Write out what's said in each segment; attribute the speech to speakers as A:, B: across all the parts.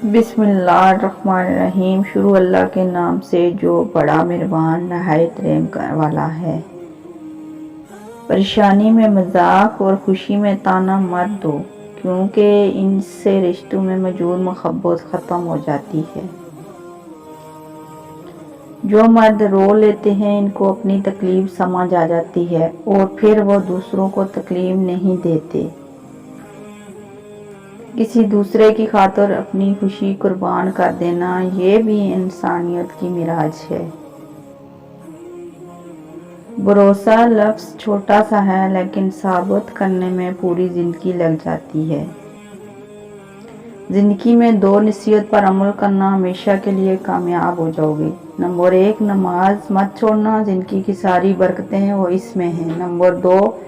A: बिस्मिल्लाहिर्रहमानिर्रहीम। शुरू अल्लाह के नाम से जो बड़ा मेहरबान नहायत रहम वाला है। परेशानी में मजाक और खुशी में ताना मत दो, क्योंकि इनसे रिश्तों में मौजूद मोहब्बत ख़त्म हो जाती है। जो मर्द रो लेते हैं इनको अपनी तकलीफ समझ आ जाती है और फिर वो दूसरों को तकलीफ नहीं देते। किसी दूसरे की खातिर अपनी खुशी कुर्बान कर देना ये भी इंसानियत की मिराज है। भरोसा लफ्ज़ छोटा सा है लेकिन साबित करने में पूरी जिंदगी लग जाती है। जिंदगी में दो नसीहत पर अमल करना हमेशा के लिए कामयाब हो जाओगे। नंबर 1, नमाज मत छोड़ना, जिंदगी की सारी बरकतें वो इसमें हैं। नंबर 2,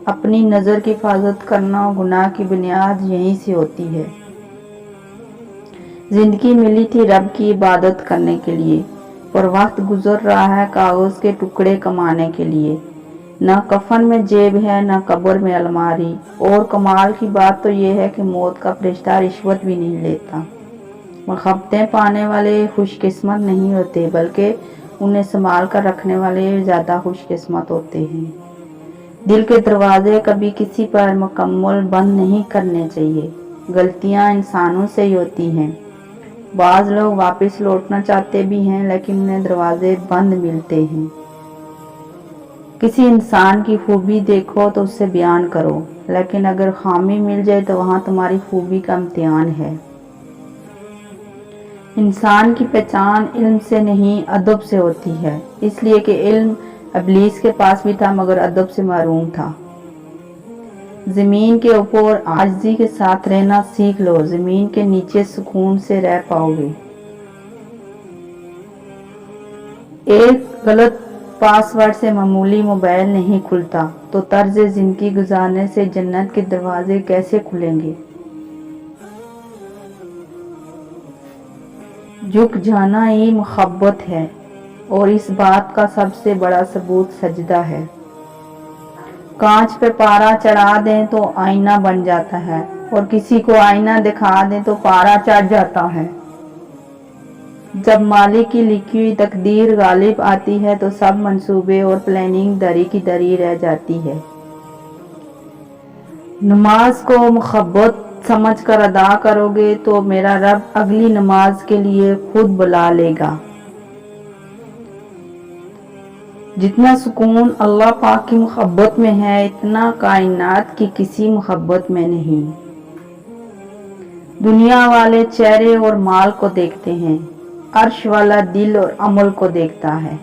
A: अपनी नज़र की हिफाजत करना, गुनाह की बुनियाद यहीं से होती है। जिंदगी मिली थी रब की इबादत करने के लिए, पर वक्त गुजर रहा है कागज के टुकड़े कमाने के लिए। न कफन में जेब है न कब्र में अलमारी। और कमाल की बात तो यह है कि मौत का फरिश्ता रिश्वत भी नहीं लेता। मुहब्बतें पाने वाले खुशकिस्मत नहीं होते, बल्कि उन्हें संभाल कर रखने वाले ज़्यादा खुशकिस्मत होते हैं। दिल के दरवाजे कभी किसी पर मुकम्मल बंद नहीं करने चाहिए। गलतियां इंसानों से ही होती हैं। बाज़ लोग वापस लौटना चाहते भी हैं लेकिन उन्हें दरवाजे बंद मिलते हैं। किसी इंसान की खूबी देखो तो उससे बयान करो, लेकिन अगर खामी मिल जाए तो वहाँ तुम्हारी खूबी का इम्तिहान है। इंसान की पहचान इल्म से नहीं अदब से होती है, इसलिए कि इल्म इब्लीस के पास भी था मगर अदब से महरूम था। ज़मीन के ऊपर आजिज़ी के साथ रहना सीख लो, ज़मीन के नीचे सुकून से रह पाओगे। एक गलत पासवर्ड से मामूली मोबाइल नहीं खुलता, तो तर्ज ज़िंदगी गुजारने से जन्नत के दरवाजे कैसे खुलेंगे। झुक जाना ही मोहब्बत है, और इस बात का सबसे बड़ा सबूत सजदा है। कांच पे पारा चढ़ा दें तो आईना बन जाता है, और किसी को आईना दिखा दें तो पारा चढ़ जाता है। जब मालिक की लिखी हुई तकदीर गालिब आती है तो सब मंसूबे और प्लानिंग दरी की दरी रह जाती है। नमाज को मोहब्बत समझ कर अदा करोगे तो मेरा रब अगली नमाज के लिए खुद बुला लेगा। जितना सुकून अल्लाह पाक की मोहब्बत में है, इतना कायनात की किसी मोहब्बत में नहीं। दुनिया वाले चेहरे और माल को देखते हैं, अर्श वाला दिल और अमल को देखता है।